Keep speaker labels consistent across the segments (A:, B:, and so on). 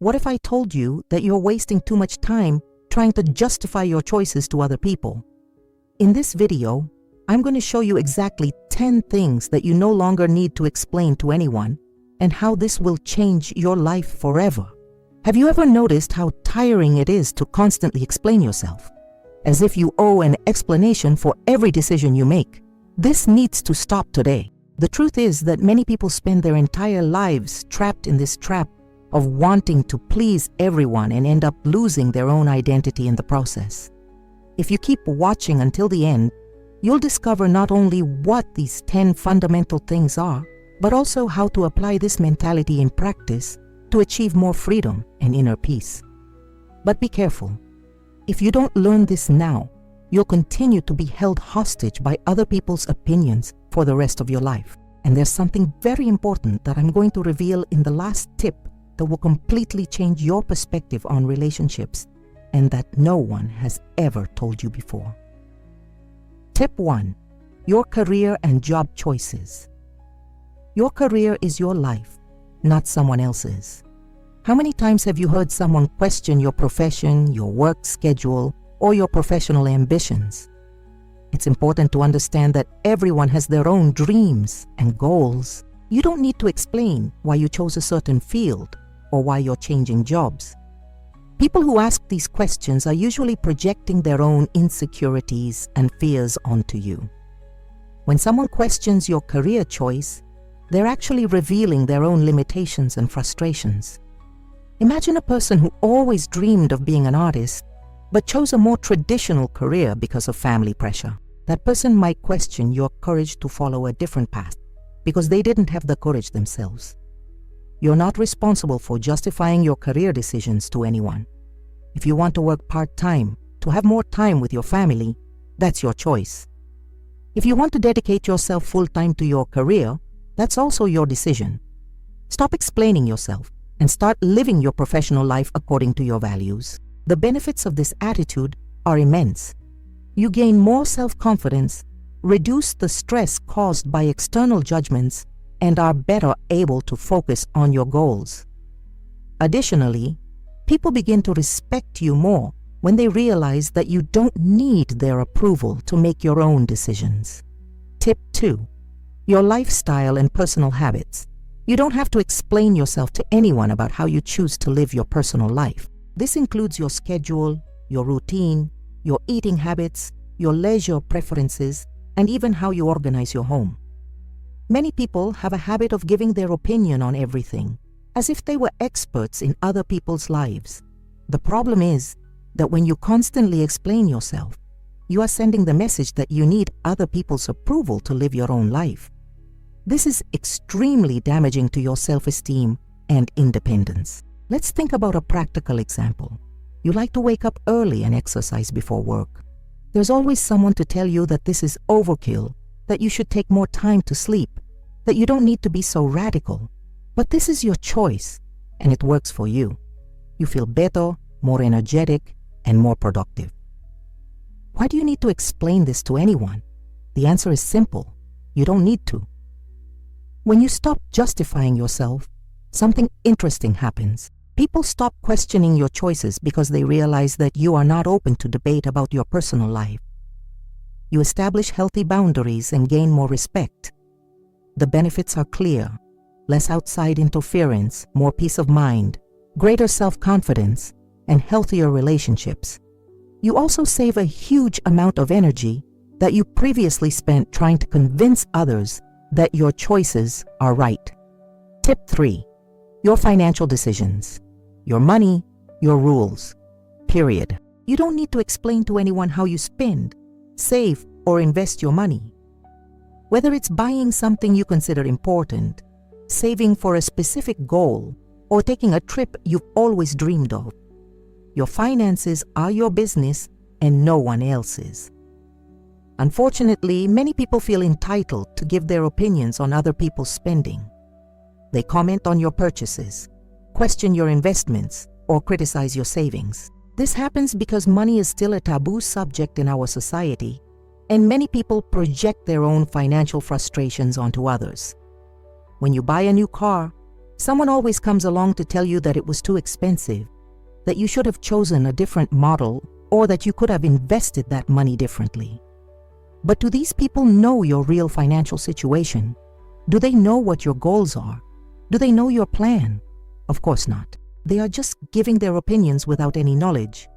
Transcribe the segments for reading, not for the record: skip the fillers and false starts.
A: What if I told you that you're wasting too much time trying to justify your choices to other people? In this video, I'm going to show you exactly 10 things that you no longer need to explain to anyone and how this will change your life forever. Have you ever noticed how tiring it is to constantly explain yourself? As if you owe an explanation for every decision you make. This needs to stop today. The truth is that many people spend their entire lives trapped in this trap of wanting to please everyone and end up losing their own identity in the process. If you keep watching until the end, you'll discover not only what these 10 fundamental things are, but also how to apply this mentality in practice to achieve more freedom and inner peace. But be careful. If you don't learn this now, you'll continue to be held hostage by other people's opinions for the rest of your life. And there's something very important that I'm going to reveal in the last tip that will completely change your perspective on relationships and that no one has ever told you before. Tip 1. Your career and job choices. Your career is your life, not someone else's. How many times have you heard someone question your profession, your work schedule, or your professional ambitions? It's important to understand that everyone has their own dreams and goals. You don't need to explain why you chose a certain field or why you're changing jobs. People who ask these questions are usually projecting their own insecurities and fears onto you. When someone questions your career choice, they're actually revealing their own limitations and frustrations. Imagine a person who always dreamed of being an artist, but chose a more traditional career because of family pressure. That person might question your courage to follow a different path because they didn't have the courage themselves. You're not responsible for justifying your career decisions to anyone. If you want to work part-time to have more time with your family, that's your choice. If you want to dedicate yourself full-time to your career, that's also your decision. Stop explaining yourself and start living your professional life according to your values. The benefits of this attitude are immense. You gain more self-confidence, reduce the stress caused by external judgments, and are better able to focus on your goals. Additionally, people begin to respect you more when they realize that you don't need their approval to make your own decisions. Tip 2. Your lifestyle and personal habits. You don't have to explain yourself to anyone about how you choose to live your personal life. This includes your schedule, your routine, your eating habits, your leisure preferences, and even how you organize your home. Many people have a habit of giving their opinion on everything, as if they were experts in other people's lives. The problem is that when you constantly explain yourself, you are sending the message that you need other people's approval to live your own life. This is extremely damaging to your self-esteem and independence. Let's think about a practical example. You like to wake up early and exercise before work. There's always someone to tell you that this is overkill, that you should take more time to sleep, that you don't need to be so radical. But this is your choice, and it works for you. You feel better, more energetic, and more productive. Why do you need to explain this to anyone? The answer is simple. You don't need to. When you stop justifying yourself, something interesting happens. People stop questioning your choices because they realize that you are not open to debate about your personal life. You establish healthy boundaries and gain more respect. The benefits are clear. Less outside interference, more peace of mind, greater self-confidence, and healthier relationships. You also save a huge amount of energy that you previously spent trying to convince others that your choices are right. Tip 3. Your financial decisions. Your money, your rules. Period. You don't need to explain to anyone how you spend, save, or invest your money. Whether it's buying something you consider important, saving for a specific goal, or taking a trip you've always dreamed of, your finances are your business and no one else's. Unfortunately, many people feel entitled to give their opinions on other people's spending. They comment on your purchases, question your investments, or criticize your savings. This happens because money is still a taboo subject in our society, and many people project their own financial frustrations onto others. When you buy a new car, Someone always comes along to tell you that it was too expensive, that you should have chosen a different model, or that you could have invested that money differently. But do these people know your real financial situation? Do they know what your goals are? Do they know your plan? Of course not. They are just giving their opinions without any knowledge.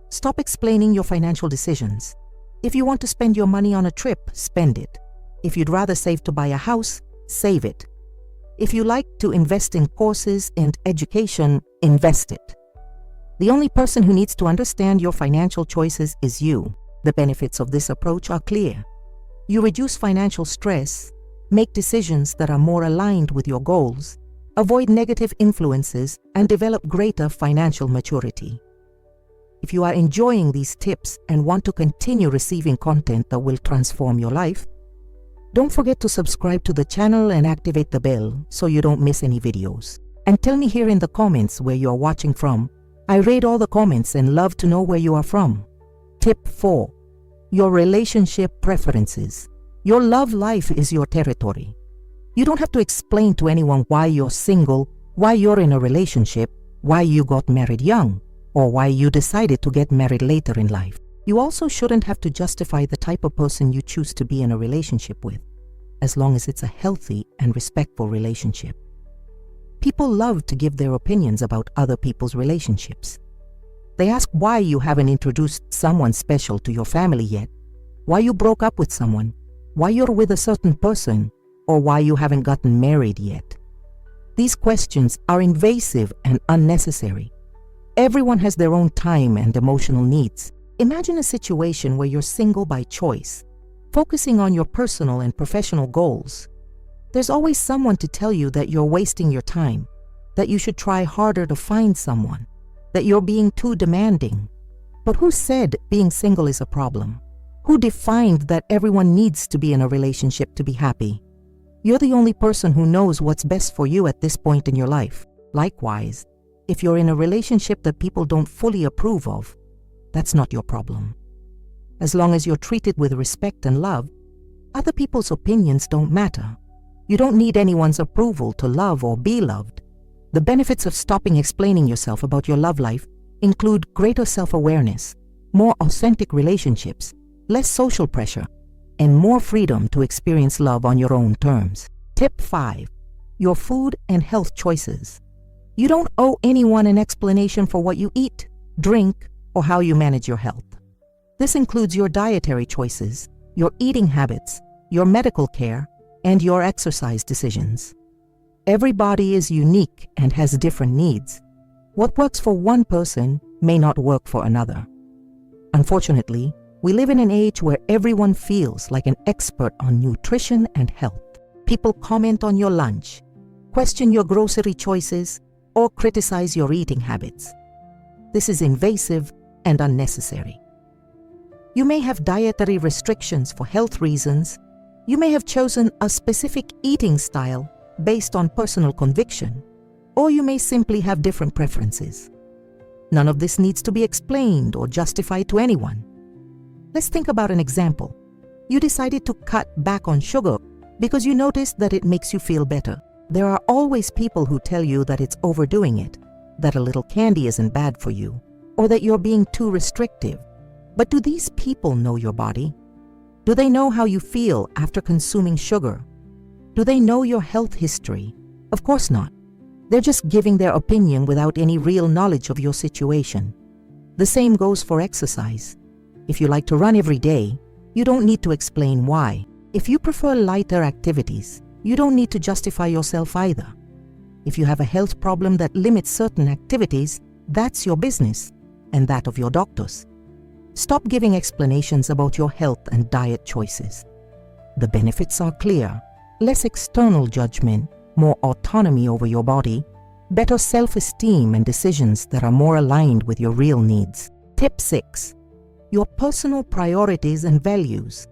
A: Stop explaining your financial decisions. If you want to spend your money on a trip, spend it. If you'd rather save to buy a house, save it. If you like to invest in courses and education, invest it. The only person who needs to understand your financial choices is you. The benefits of this approach are clear. You reduce financial stress, make decisions that are more aligned with your goals, avoid negative influences, and develop greater financial maturity. If you are enjoying these tips and want to continue receiving content that will transform your life, don't forget to subscribe to the channel and activate the bell so you don't miss any videos. And tell me here in the comments where you are watching from. I read all the comments and love to know where you are from. Tip 4. Your relationship preferences. Your love life is your territory. You don't have to explain to anyone why you're single, why you're in a relationship, why you got married young, or why you decided to get married later in life. You also shouldn't have to justify the type of person you choose to be in a relationship with, as long as it's a healthy and respectful relationship. People love to give their opinions about other people's relationships. They ask why you haven't introduced someone special to your family yet, why you broke up with someone, why you're with a certain person, or why you haven't gotten married yet. These questions are invasive and unnecessary. Everyone has their own time and emotional needs. Imagine a situation where you're single by choice, focusing on your personal and professional goals. There's always someone to tell you that you're wasting your time, that you should try harder to find someone, that you're being too demanding. But who said being single is a problem? Who defined that everyone needs to be in a relationship to be happy? You're the only person who knows what's best for you at this point in your life. Likewise, if you're in a relationship that people don't fully approve of, that's not your problem. As long as you're treated with respect and love, other people's opinions don't matter. You don't need anyone's approval to love or be loved. The benefits of stopping explaining yourself about your love life include greater self-awareness, more authentic relationships, less social pressure, and more freedom to experience love on your own terms. Tip 5. Your food and health choices. You don't owe anyone an explanation for what you eat, drink, or how you manage your health. This includes your dietary choices, your eating habits, your medical care, and your exercise decisions. Every body is unique and has different needs. What works for one person may not work for another. Unfortunately, we live in an age where everyone feels like an expert on nutrition and health. People comment on your lunch, question your grocery choices, or criticize your eating habits. This is invasive and unnecessary. You may have dietary restrictions for health reasons. You may have chosen a specific eating style based on personal conviction, or you may simply have different preferences. None of this needs to be explained or justified to anyone. Let's think about an example. You decided to cut back on sugar because you noticed that it makes you feel better. There are always people who tell you that it's overdoing it, that a little candy isn't bad for you, or that you're being too restrictive. But do these people know your body? Do they know how you feel after consuming sugar? Do they know your health history? Of course not. They're just giving their opinion without any real knowledge of your situation. The same goes for exercise. If you like to run every day, you don't need to explain why. If you prefer lighter activities, you don't need to justify yourself either. If you have a health problem that limits certain activities, that's your business and that of your doctors. Stop giving explanations about your health and diet choices. The benefits are clear: less external judgment, more autonomy over your body, better self-esteem, and decisions that are more aligned with your real needs. Tip 6. Your personal priorities and values.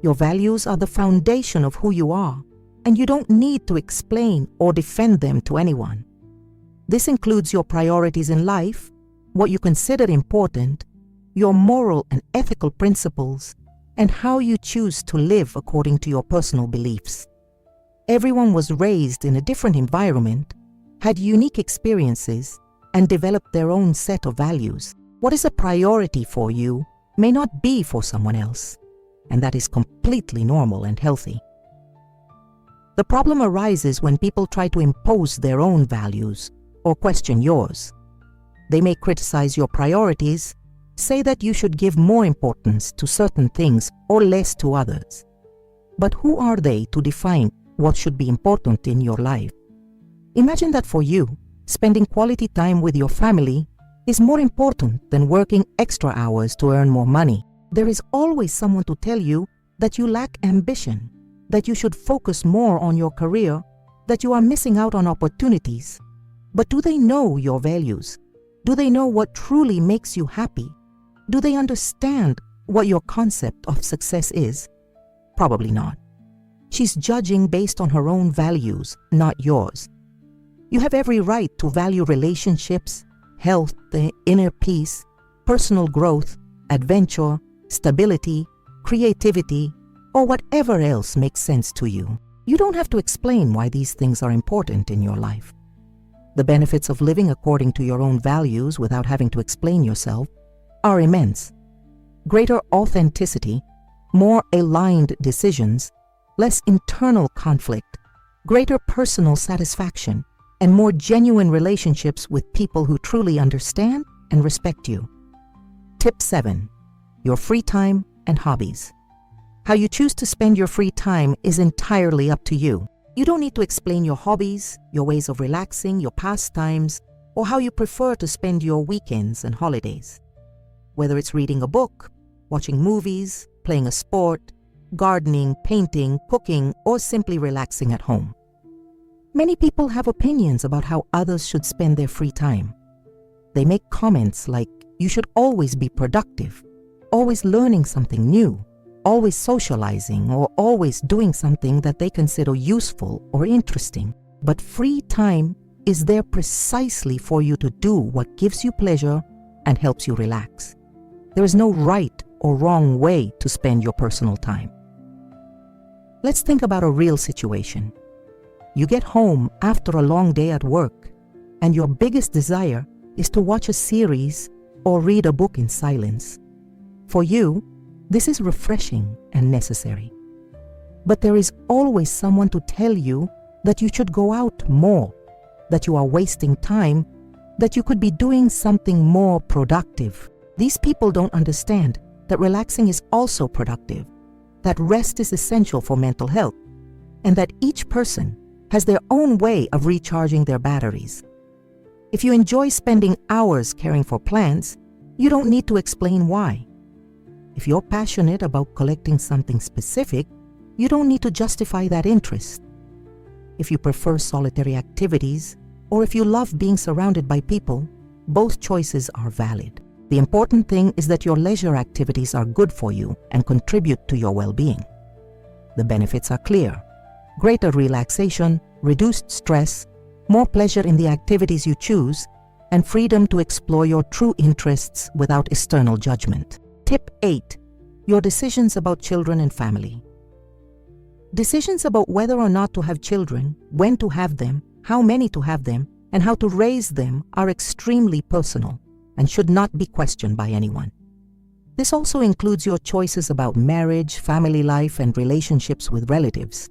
A: Your values are the foundation of who you are, and you don't need to explain or defend them to anyone. This includes your priorities in life, what you consider important, your moral and ethical principles, and how you choose to live according to your personal beliefs. Everyone was raised in a different environment had unique experiences, and developed their own set of values. What is a priority for you may not be for someone else, and that is completely normal and healthy. The problem arises when people try to impose their own values or question yours. They may criticize your priorities, say that you should give more importance to certain things or less to others. But who are they to define what should be important in your life? Imagine that for you, spending quality time with your family is more important than working extra hours to earn more money. There is always someone to tell you that you lack ambition, that you should focus more on your career, that you are missing out on opportunities. But do they know your values? Do they know what truly makes you happy? Do they understand what your concept of success is? Probably not. She's judging based on her own values, not yours. You have every right to value relationships, health, inner peace, personal growth, adventure, stability, creativity, or whatever else makes sense to you. You don't have to explain why these things are important in your life. The benefits of living according to your own values without having to explain yourself are immense. Greater authenticity, more aligned decisions, less internal conflict, greater personal satisfaction, and more genuine relationships with people who truly understand and respect you. Tip 7. Your free time and hobbies. How you choose to spend your free time is entirely up to you. You don't need to explain your hobbies, your ways of relaxing, your pastimes, or how you prefer to spend your weekends and holidays. Whether it's reading a book, watching movies, playing a sport, gardening, painting, cooking, or simply relaxing at home. Many people have opinions about how others should spend their free time. They make comments like, you should always be productive, always learning something new, always socializing, or always doing something that they consider useful or interesting. But free time is there precisely for you to do what gives you pleasure and helps you relax. There is no right or wrong way to spend your personal time. Let's think about a real situation. You get home after a long day at work, and your biggest desire is to watch a series or read a book in silence. For you, this is refreshing and necessary. But there is always someone to tell you that you should go out more, that you are wasting time, that you could be doing something more productive. These people don't understand that relaxing is also productive, that rest is essential for mental health, and that each person has their own way of recharging their batteries. If you enjoy spending hours caring for plants, you don't need to explain why. If you're passionate about collecting something specific, you don't need to justify that interest. If you prefer solitary activities, or if you love being surrounded by people, both choices are valid. The important thing is that your leisure activities are good for you and contribute to your well-being. The benefits are clear. Greater relaxation, reduced stress, more pleasure in the activities you choose, and freedom to explore your true interests without external judgment. Tip 8. Your decisions about children and family. Decisions about whether or not to have children, when to have them, how many to have them, and how to raise them are extremely personal and should not be questioned by anyone. This also includes your choices about marriage, family life, and relationships with relatives.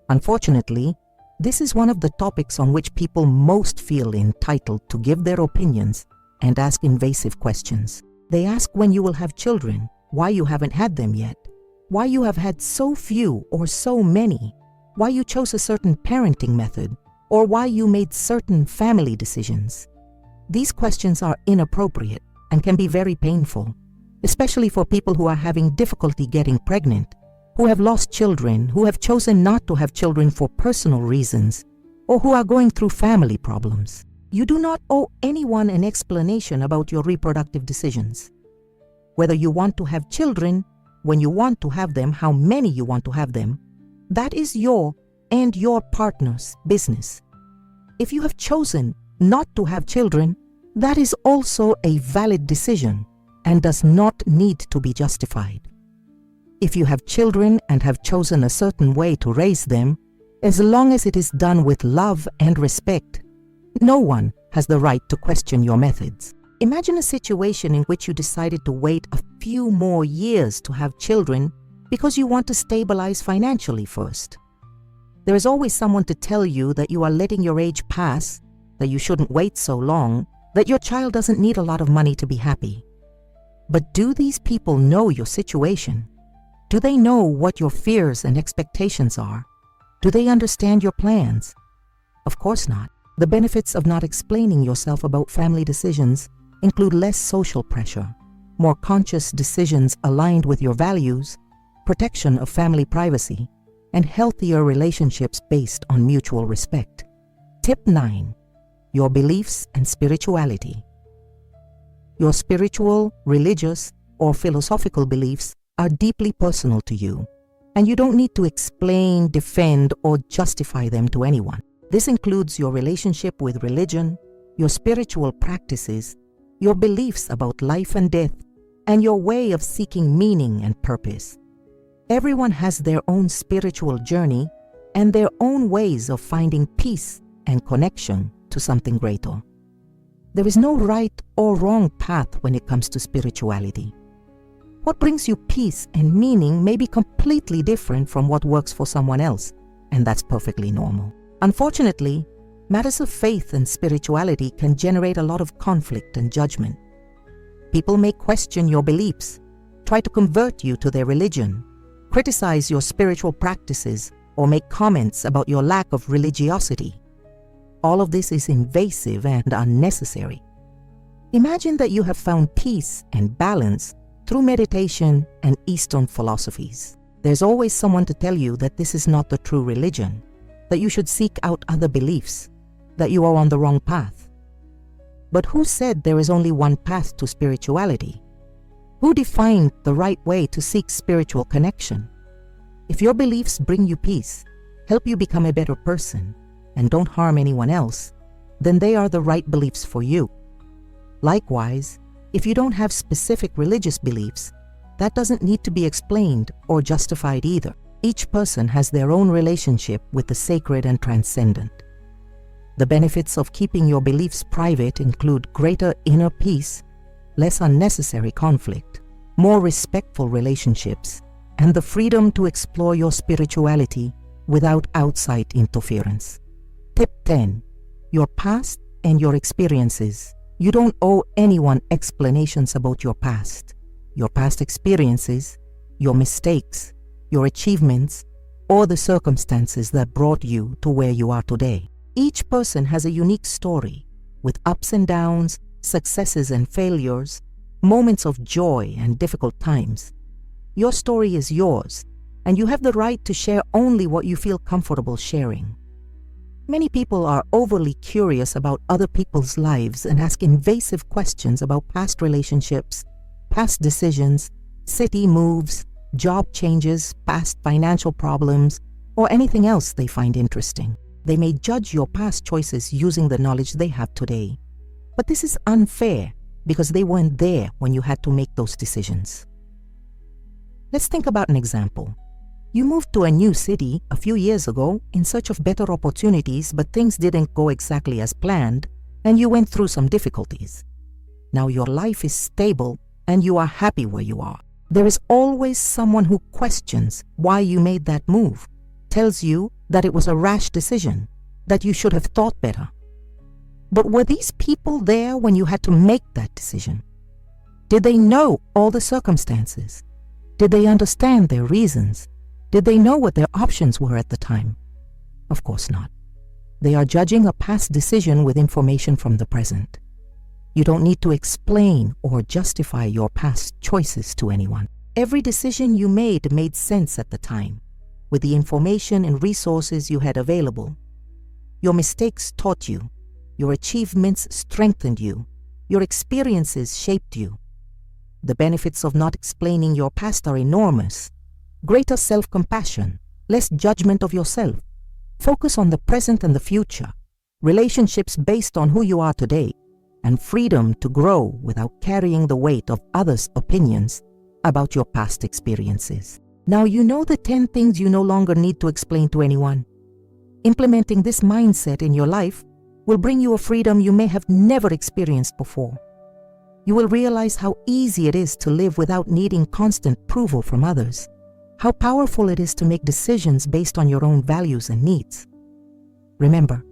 A: Unfortunately, this is one of the topics on which people most feel entitled to give their opinions and ask invasive questions. They ask when you will have children, why you haven't had them yet, why you have had so few or so many, why you chose a certain parenting method, or why you made certain family decisions. These questions are inappropriate and can be very painful, especially for people who are having difficulty getting pregnant, who have lost children, who have chosen not to have children for personal reasons, or who are going through family problems. You do not owe anyone an explanation about your reproductive decisions. Whether you want to have children, when you want to have them, how many you want to have them, that is your and your partner's business. If you have chosen not to have children, that is also a valid decision and does not need to be justified. If you have children and have chosen a certain way to raise them, as long as it is done with love and respect, No one has the right to question your methods. Imagine a situation in which you decided to wait a few more years to have children because you want to stabilize financially first. There is always someone to tell you that you are letting your age pass, that you shouldn't wait so long, that your child doesn't need a lot of money to be happy. But do these people know your situation? Do they know what your fears and expectations are? Do they understand your plans? Of course not. The benefits of not explaining yourself about family decisions include less social pressure, more conscious decisions aligned with your values, protection of family privacy, and healthier relationships based on mutual respect. Tip 9. Your beliefs and spirituality. Your spiritual, religious, or philosophical beliefs are deeply personal to you, and you don't need to explain, defend, or justify them to anyone. This includes your relationship with religion, your spiritual practices, your beliefs about life and death, and your way of seeking meaning and purpose. Everyone has their own spiritual journey and their own ways of finding peace and connection to something greater. There is no right or wrong path when it comes to spirituality. What brings you peace and meaning may be completely different from what works for someone else, and that's perfectly normal. Unfortunately, matters of faith and spirituality can generate a lot of conflict and judgment. People may question your beliefs, try to convert you to their religion, criticize your spiritual practices, or make comments about your lack of religiosity. All of this is invasive and unnecessary. Imagine that you have found peace and balance through meditation and Eastern philosophies. There's always someone to tell you that this is not the true religion, that you should seek out other beliefs, that you are on the wrong path. But who said there is only one path to spirituality? Who defined the right way to seek spiritual connection? If your beliefs bring you peace, help you become a better person, and don't harm anyone else, then they are the right beliefs for you. Likewise, if you don't have specific religious beliefs, that doesn't need to be explained or justified either. Each person has their own relationship with the sacred and transcendent. The benefits of keeping your beliefs private include greater inner peace, less unnecessary conflict, more respectful relationships, and the freedom to explore your spirituality without outside interference. Tip 10. Your past and your experiences. You don't owe anyone explanations about your past experiences, your mistakes, your achievements, or the circumstances that brought you to where you are today. Each person has a unique story, with ups and downs, successes and failures, moments of joy and difficult times. Your story is yours, and you have the right to share only what you feel comfortable sharing. Many people are overly curious about other people's lives and ask invasive questions about past relationships, past decisions, city moves, job changes, past financial problems, or anything else they find interesting. They may judge your past choices using the knowledge they have today. But this is unfair because they weren't there when you had to make those decisions. Let's think about an example. You moved to a new city a few years ago in search of better opportunities, but things didn't go exactly as planned, and you went through some difficulties. Now your life is stable and you are happy where you are. There is always someone who questions why you made that move, tells you that it was a rash decision, that you should have thought better. But were these people there when you had to make that decision? Did they know all the circumstances? Did they understand their reasons? Did they know what their options were at the time? Of course not. They are judging a past decision with information from the present. You don't need to explain or justify your past choices to anyone. Every decision you made sense at the time, with the information and resources you had available. Your mistakes taught you. Your achievements strengthened you. Your experiences shaped you. The benefits of not explaining your past are enormous. Greater self-compassion, less judgment of yourself, focus on the present and the future, relationships based on who you are today, and freedom to grow without carrying the weight of others' opinions about your past experiences. Now you know the 10 things you no longer need to explain to anyone. Implementing this mindset in your life will bring you a freedom you may have never experienced before. You will realize how easy it is to live without needing constant approval from others, how powerful it is to make decisions based on your own values and needs. Remember,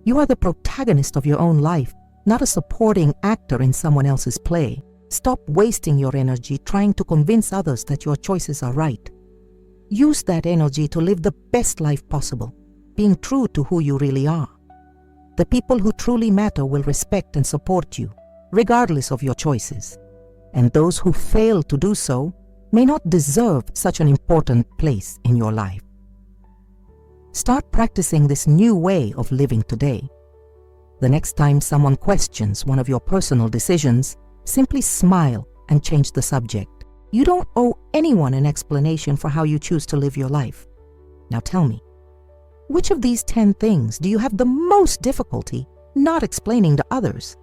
A: you are the protagonist of your own life, not a supporting actor in someone else's play. Stop wasting your energy trying to convince others that your choices are right. Use that energy to live the best life possible, being true to who you really are. The people who truly matter will respect and support you, regardless of your choices. And those who fail to do so may not deserve such an important place in your life. Start practicing this new way of living today. The next time someone questions one of your personal decisions, simply smile and change the subject. You don't owe anyone an explanation for how you choose to live your life. Now tell me, which of these 10 things do you have the most difficulty not explaining to others?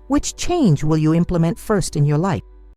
A: Which change will you implement first in your life?